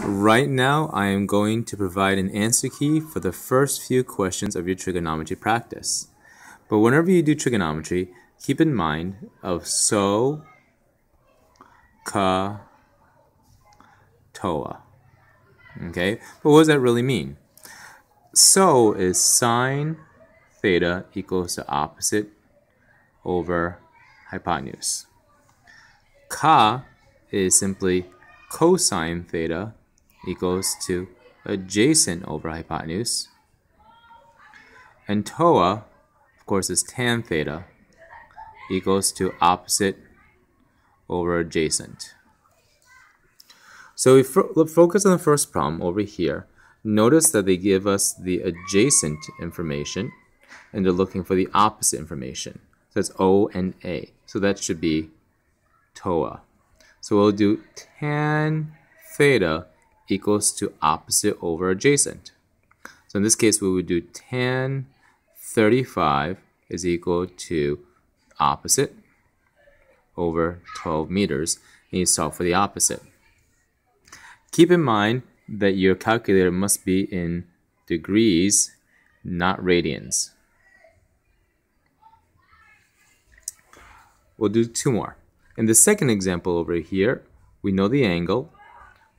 Right now, I am going to provide an answer key for the first few questions of your trigonometry practice. But whenever you do trigonometry, keep in mind of SO, CA, TOA. Okay, but what does that really mean? SO is sine theta equals to opposite over hypotenuse. CA is simply cosine theta equals to adjacent over hypotenuse. And TOA, of course, is tan theta equals to opposite over adjacent. So if we focus on the first problem over here, notice that they give us the adjacent information and they're looking for the opposite information. So it's O and A. So that should be TOA. So we'll do tan theta equals to opposite over adjacent. So in this case, we would do tan 35 is equal to opposite over 12 meters, and you solve for the opposite. Keep in mind that your calculator must be in degrees, not radians. We'll do two more. In the second example over here, we know the angle,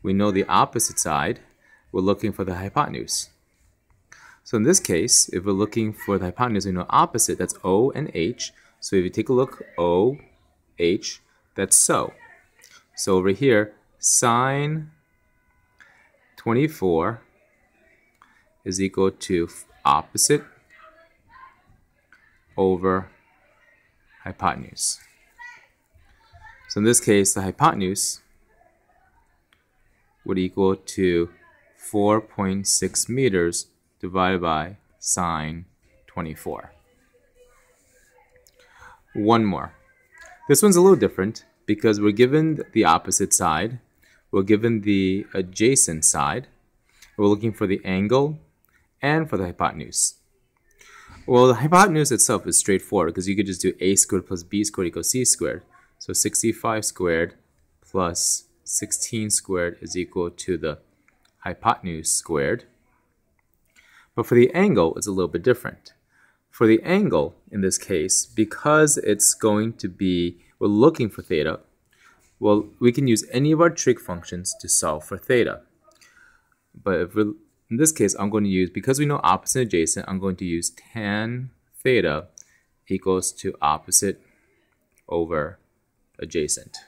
we know the opposite side, we're looking for the hypotenuse. So in this case, if we're looking for the hypotenuse, we know opposite, that's O and H. So if you take a look, O, H, that's SO. So over here, sine 24 is equal to opposite over hypotenuse. So in this case, the hypotenuse would equal to 4.6 meters divided by sine 24. One more. This one's a little different because we're given the opposite side, we're given the adjacent side, we're looking for the angle and for the hypotenuse. Well, the hypotenuse itself is straightforward because you could just do a squared plus b squared equals c squared. So 65 squared plus 16 squared is equal to the hypotenuse squared. But for the angle, it's a little bit different. For the angle, in this case, because it's going to be, we're looking for theta, well, we can use any of our trig functions to solve for theta. But if in this case, I'm going to use, because we know opposite and adjacent, I'm going to use tan theta equals to opposite over adjacent.